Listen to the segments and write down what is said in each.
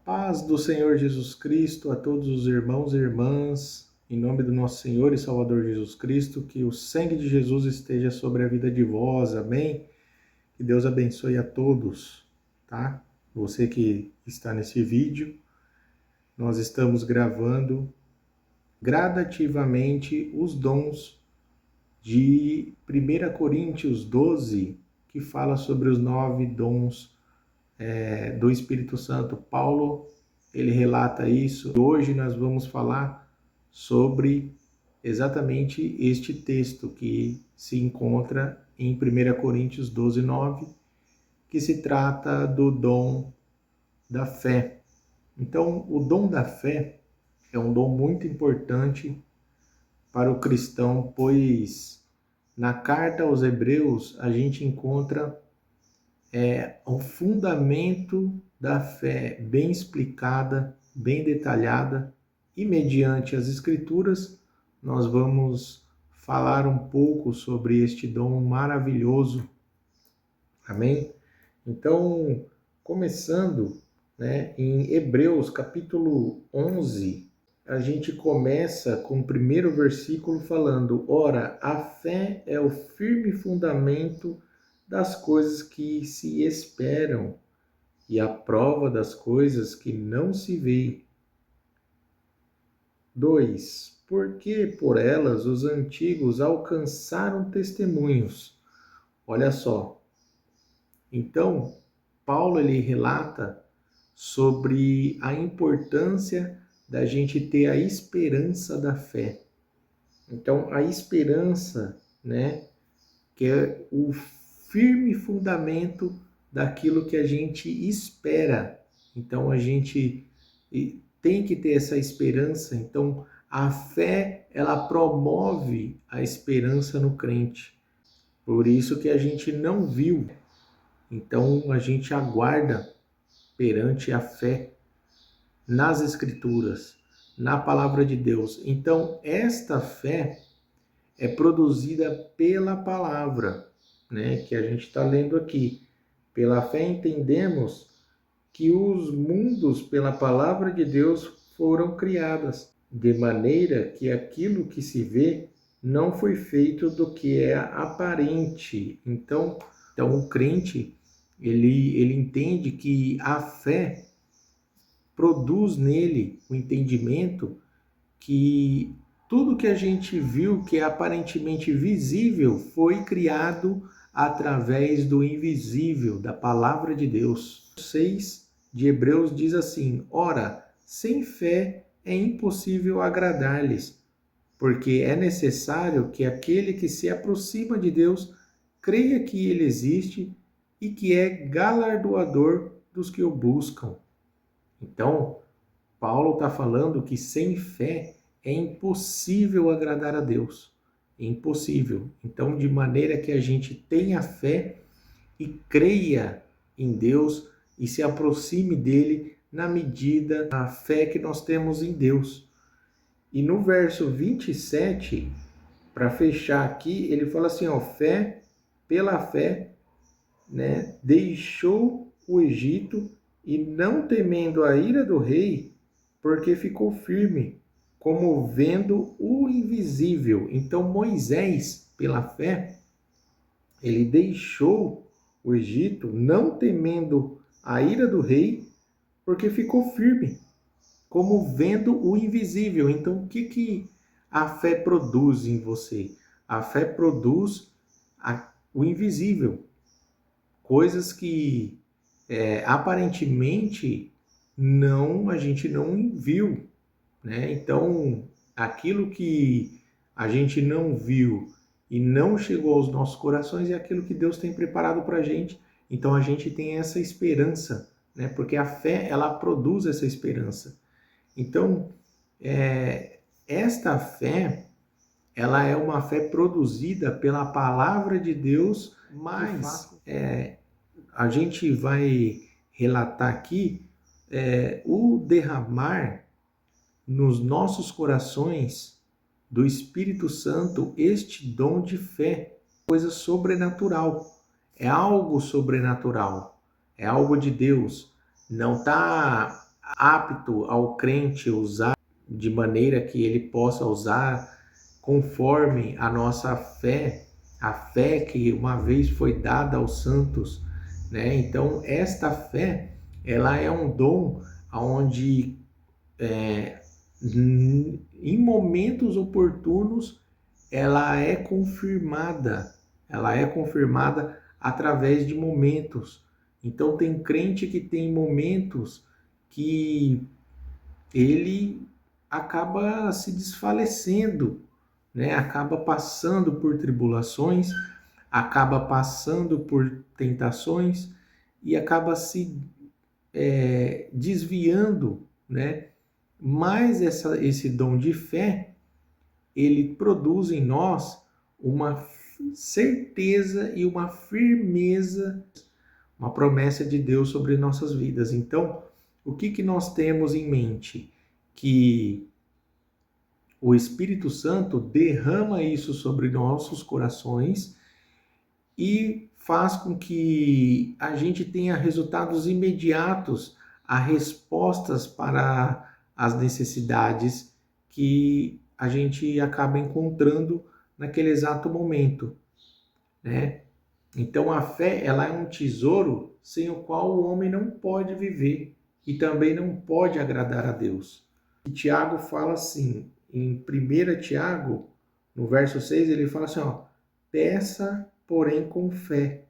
Paz do Senhor Jesus Cristo a todos os irmãos e irmãs, em nome do nosso Senhor e Salvador Jesus Cristo, que o sangue de Jesus esteja sobre a vida de vós, amém? Que Deus abençoe a todos, tá? Você que está nesse vídeo, nós estamos gravando gradativamente os dons de 1 Coríntios 12, que fala sobre os 9 dons do Espírito Santo. Paulo, ele relata isso. Hoje nós vamos falar sobre exatamente este texto que se encontra em 1 Coríntios 12, 9, que se trata do dom da fé. Então, o dom da fé é um dom muito importante para o cristão, pois na carta aos Hebreus a gente encontra o fundamento da fé bem explicada, bem detalhada, e mediante as Escrituras nós vamos falar um pouco sobre este dom maravilhoso. Amém? Então, começando, em Hebreus capítulo 11, a gente começa com o primeiro versículo falando: Ora, a fé é o firme fundamento das coisas que se esperam e a prova das coisas que não se vê. 2. Porque por elas os antigos alcançaram testemunhos. Olha só. Então, Paulo ele relata sobre a importância da gente ter a esperança da fé. Então, a esperança, que é o firme fundamento daquilo que a gente espera. Então, a gente tem que ter essa esperança. Então, a fé, ela promove a esperança no crente. Por isso que a gente não viu. Então, a gente aguarda perante a fé nas Escrituras, na Palavra de Deus. Então, esta fé é produzida pela palavra, que a gente está lendo aqui. Pela fé entendemos que os mundos, pela palavra de Deus, foram criadas, de maneira que aquilo que se vê não foi feito do que é aparente. Então o crente, ele entende que a fé produz nele o entendimento que tudo que a gente viu, que é aparentemente visível, foi criado através do invisível, da palavra de Deus. 6 de Hebreus diz assim: Ora, sem fé é impossível agradar-lhes, porque é necessário que aquele que se aproxima de Deus creia que ele existe e que é galardoador dos que o buscam. Então, Paulo está falando que sem fé é impossível agradar a Deus. É impossível. Então, de maneira que a gente tenha fé e creia em Deus e se aproxime dele na medida da fé que nós temos em Deus. E no verso 27, para fechar aqui, ele fala assim, fé, pela fé, deixou o Egito e não temendo a ira do rei, porque ficou firme, como vendo o invisível. Então Moisés, pela fé, ele deixou o Egito, não temendo a ira do rei, porque ficou firme, como vendo o invisível. Então, o que a fé produz em você? A fé produz o invisível. Coisas que aparentemente a gente não viu. Então, aquilo que a gente não viu e não chegou aos nossos corações é aquilo que Deus tem preparado para a gente. Então, a gente tem essa esperança, porque a fé, ela produz essa esperança. Então, esta fé, ela é uma fé produzida pela palavra de Deus, mas a gente vai relatar aqui o derramar nos nossos corações do Espírito Santo este dom de fé, coisa sobrenatural. É algo sobrenatural, é algo de Deus. Não está apto ao crente usar de maneira que ele possa usar conforme a nossa fé, a fé que uma vez foi dada aos santos, né? Então, esta fé, ela é um dom onde em momentos oportunos ela é confirmada através de momentos. Então tem crente que tem momentos que ele acaba se desfalecendo, né? Acaba passando por tribulações, acaba passando por tentações e acaba se desviando, né? Mas esse dom de fé, ele produz em nós uma certeza e uma firmeza, uma promessa de Deus sobre nossas vidas. Então, o que nós temos em mente? Que o Espírito Santo derrama isso sobre nossos corações e faz com que a gente tenha resultados imediatos, a respostas para as necessidades que a gente acaba encontrando naquele exato momento, né? Então a fé, ela é um tesouro sem o qual o homem não pode viver e também não pode agradar a Deus. E Tiago fala assim, em 1 Tiago, no verso 6, ele fala assim, ó, peça, porém com fé,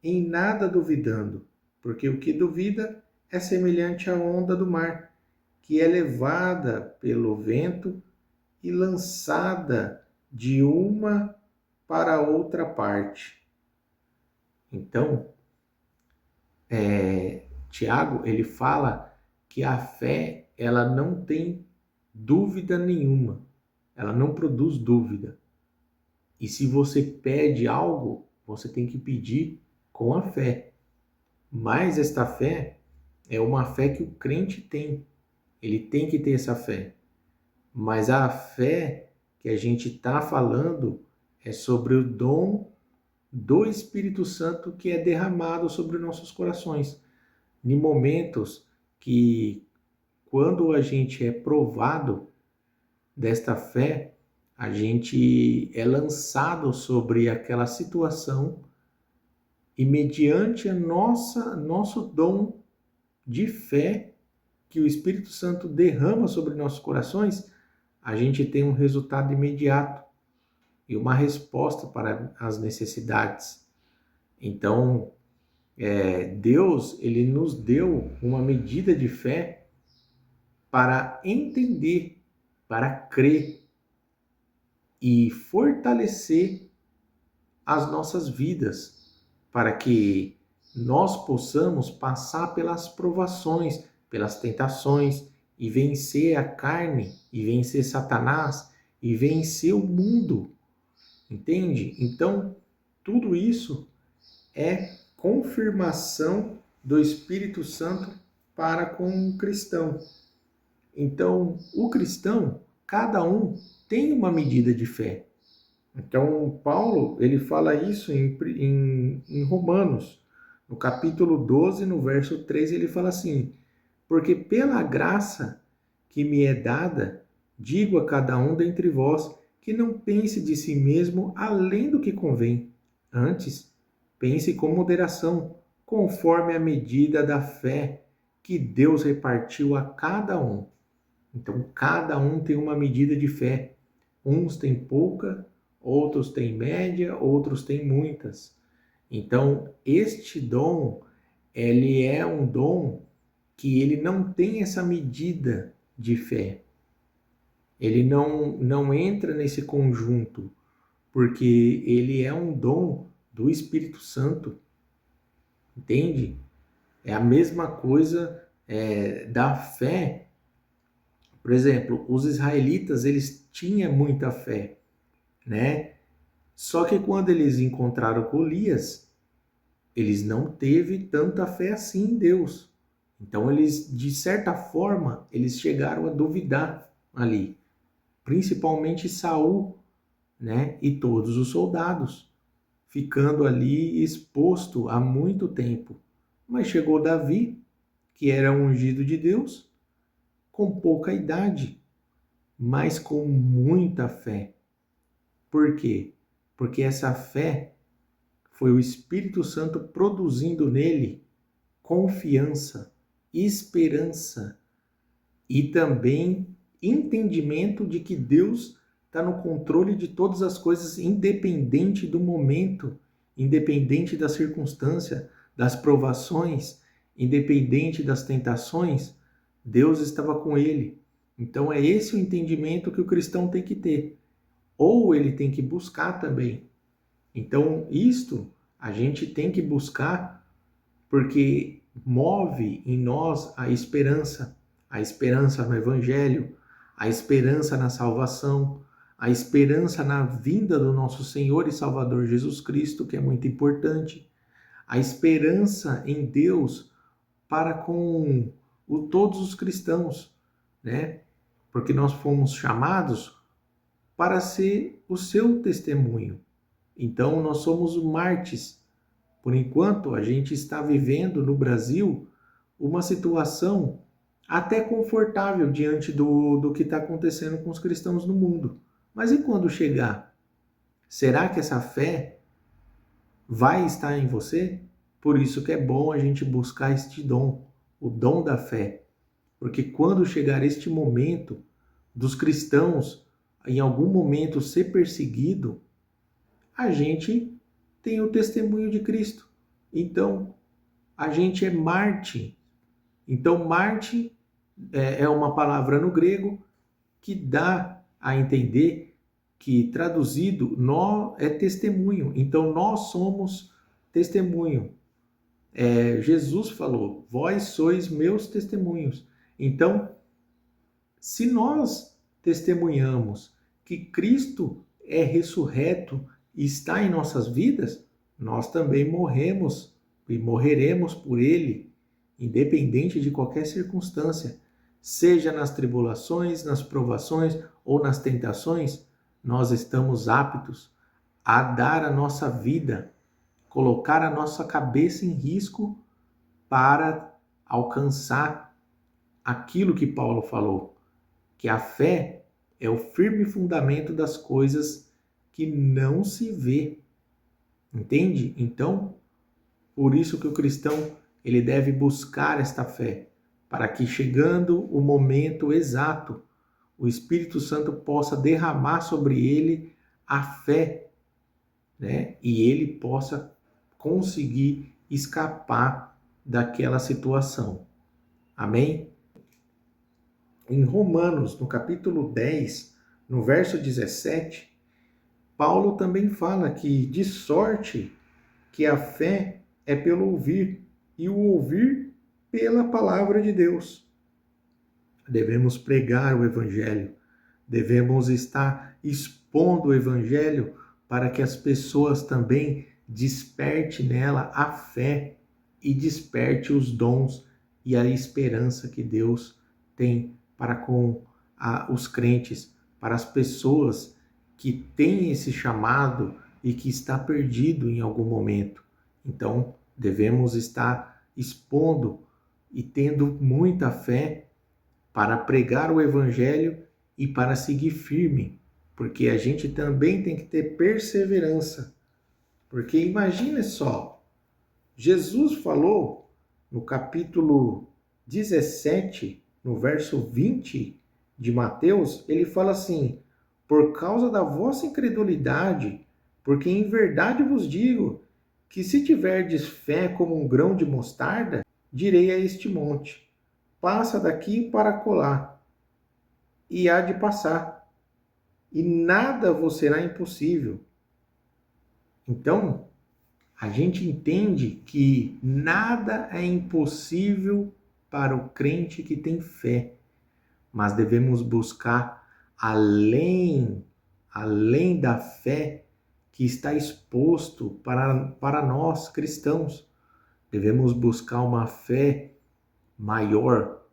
em nada duvidando, porque o que duvida é semelhante à onda do mar, que é levada pelo vento e lançada de uma para outra parte. Então, Tiago, ele fala que a fé, ela não tem dúvida nenhuma, ela não produz dúvida. E se você pede algo, você tem que pedir com a fé. Mas esta fé é uma fé que o crente tem. Ele tem que ter essa fé. Mas a fé que a gente está falando é sobre o dom do Espírito Santo que é derramado sobre nossos corações. Em momentos que, quando a gente é provado desta fé, a gente é lançado sobre aquela situação e mediante a nosso dom de fé que o Espírito Santo derrama sobre nossos corações, a gente tem um resultado imediato e uma resposta para as necessidades. Então, Deus, ele nos deu uma medida de fé para entender, para crer e fortalecer as nossas vidas, para que nós possamos passar pelas provações, pelas tentações e vencer a carne, e vencer Satanás, e vencer o mundo, entende? Então, tudo isso é confirmação do Espírito Santo para com o cristão. Então, o cristão, cada um tem uma medida de fé. Então, Paulo, ele fala isso em Romanos, no capítulo 12, no verso 3, ele fala assim, porque pela graça que me é dada, digo a cada um dentre vós, que não pense de si mesmo além do que convém. Antes, pense com moderação, conforme a medida da fé que Deus repartiu a cada um. Então, cada um tem uma medida de fé. Uns têm pouca, outros têm média, outros têm muitas. Então, este dom, ele é um dom que ele não tem essa medida de fé. Ele não entra nesse conjunto, porque ele é um dom do Espírito Santo, entende? É a mesma coisa da fé. Por exemplo, os israelitas, eles tinham muita fé, né? Só que quando eles encontraram Golias, eles não teve tanta fé assim em Deus. Então eles, de certa forma, eles chegaram a duvidar ali, principalmente Saul, né, e todos os soldados, ficando ali exposto há muito tempo. Mas chegou Davi, que era ungido de Deus, com pouca idade, mas com muita fé. Por quê? Porque essa fé foi o Espírito Santo produzindo nele confiança, esperança e também entendimento de que Deus está no controle de todas as coisas, independente do momento, independente da circunstância, das provações, independente das tentações, Deus estava com ele. Então é esse o entendimento que o cristão tem que ter. Ou ele tem que buscar também. Então, isto a gente tem que buscar porque move em nós a esperança no Evangelho, a esperança na salvação, a esperança na vinda do nosso Senhor e Salvador Jesus Cristo, que é muito importante, a esperança em Deus para com todos os cristãos, né? Porque nós fomos chamados para ser o seu testemunho. Então, nós somos mártires. Por enquanto, a gente está vivendo no Brasil uma situação até confortável diante do que está acontecendo com os cristãos no mundo. Mas e quando chegar? Será que essa fé vai estar em você? Por isso que é bom a gente buscar este dom, o dom da fé. Porque quando chegar este momento dos cristãos, em algum momento ser perseguido, a gente tem o testemunho de Cristo. Então, a gente é mártir. Então, mártir é uma palavra no grego que dá a entender que, traduzido, nó é testemunho. Então, nós somos testemunho. Jesus falou, vós sois meus testemunhos. Então, se nós testemunhamos que Cristo é ressurreto e está em nossas vidas, nós também morremos e morreremos por Ele, independente de qualquer circunstância, seja nas tribulações, nas provações ou nas tentações, nós estamos aptos a dar a nossa vida, colocar a nossa cabeça em risco para alcançar aquilo que Paulo falou, que a fé é o firme fundamento das coisas que não se vê. Entende? Então, por isso que o cristão ele deve buscar esta fé, para que chegando o momento exato, o Espírito Santo possa derramar sobre ele a fé, né? E ele possa conseguir escapar daquela situação. Amém? Em Romanos, no capítulo 10, no verso 17, Paulo também fala que de sorte que a fé é pelo ouvir, e o ouvir pela palavra de Deus. Devemos pregar o Evangelho, devemos estar expondo o Evangelho para que as pessoas também desperte nela a fé e desperte os dons e a esperança que Deus tem para com os crentes, para as pessoas que têm esse chamado e que está perdido em algum momento. Então, devemos estar expondo e tendo muita fé para pregar o Evangelho e para seguir firme, porque a gente também tem que ter perseverança. Porque imagine só, Jesus falou no capítulo 17, no verso 20 de Mateus, ele fala assim: por causa da vossa incredulidade, porque em verdade vos digo que se tiverdes fé como um grão de mostarda, direi a este monte: passa daqui para colar, e há de passar, e nada vos será impossível. Então, a gente entende que nada é impossível para o crente que tem fé, mas devemos buscar além da fé que está exposto para nós cristãos. Devemos buscar uma fé maior,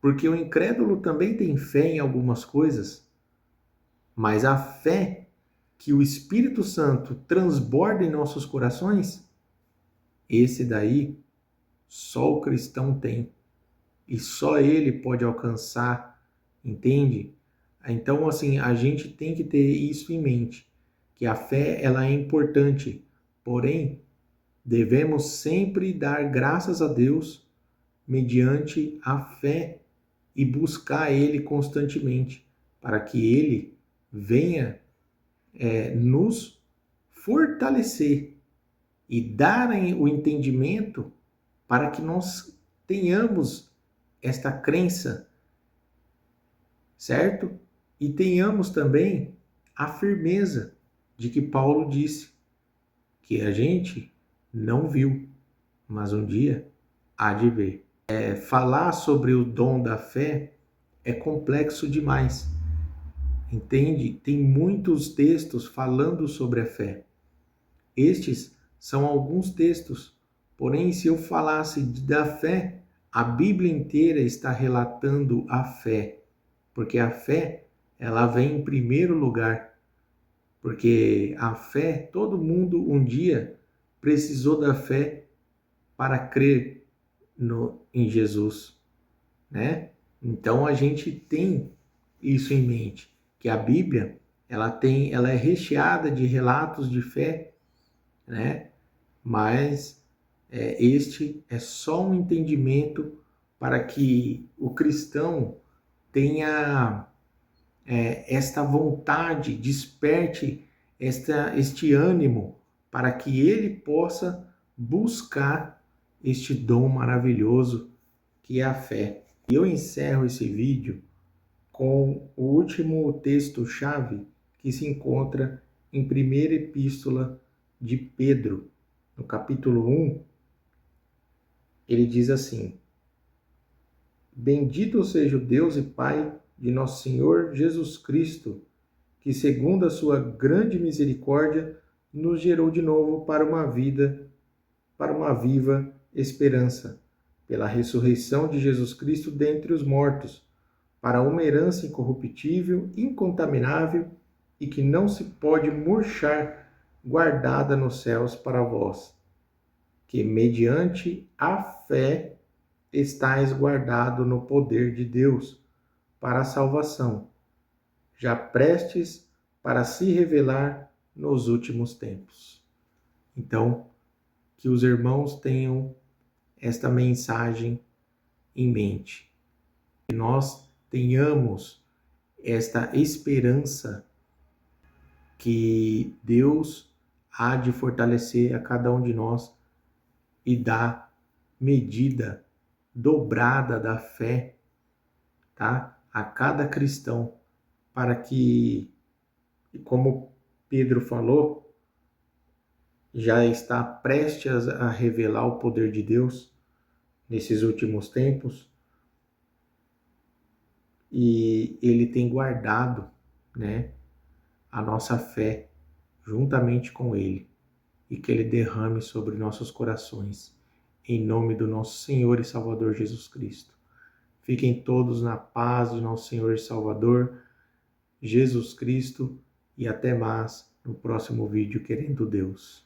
porque o incrédulo também tem fé em algumas coisas, mas a fé que o Espírito Santo transborda em nossos corações, esse daí só o cristão tem. e só Ele pode alcançar, entende? Então, assim, a gente tem que ter isso em mente, que a fé ela é importante, porém, devemos sempre dar graças a Deus mediante a fé e buscar Ele constantemente, para que Ele venha nos fortalecer e dar o entendimento para que nós tenhamos esta crença, certo? E tenhamos também a firmeza de que Paulo disse que a gente não viu, mas um dia há de ver. Falar sobre o dom da fé é complexo demais, entende? Tem muitos textos falando sobre a fé. Estes são alguns textos, porém, se eu falasse da fé, a Bíblia inteira está relatando a fé, porque a fé, ela vem em primeiro lugar, porque a fé, todo mundo um dia precisou da fé para crer em Jesus, né? Então a gente tem isso em mente, que a Bíblia, ela é recheada de relatos de fé, né? Mas este é só um entendimento para que o cristão tenha esta vontade, desperte este ânimo para que ele possa buscar este dom maravilhoso que é a fé. E eu encerro esse vídeo com o último texto-chave que se encontra em primeira epístola de Pedro, no capítulo 1, ele diz assim: Bendito seja o Deus e Pai de nosso Senhor Jesus Cristo, que segundo a sua grande misericórdia nos gerou de novo para uma viva esperança, pela ressurreição de Jesus Cristo dentre os mortos, para uma herança incorruptível, incontaminável e que não se pode murchar, guardada nos céus para vós, que mediante a fé estáis guardado no poder de Deus para a salvação, já prestes para se revelar nos últimos tempos. Então, que os irmãos tenham esta mensagem em mente, que nós tenhamos esta esperança que Deus há de fortalecer a cada um de nós e dar medida dobrada da fé, tá? A cada cristão, para que, como Pedro falou, já está prestes a revelar o poder de Deus nesses últimos tempos, e ele tem guardado, né, a nossa fé juntamente com ele, e que ele derrame sobre nossos corações, em nome do nosso Senhor e Salvador Jesus Cristo. Fiquem todos na paz do nosso Senhor e Salvador, Jesus Cristo, e até mais no próximo vídeo, querendo Deus.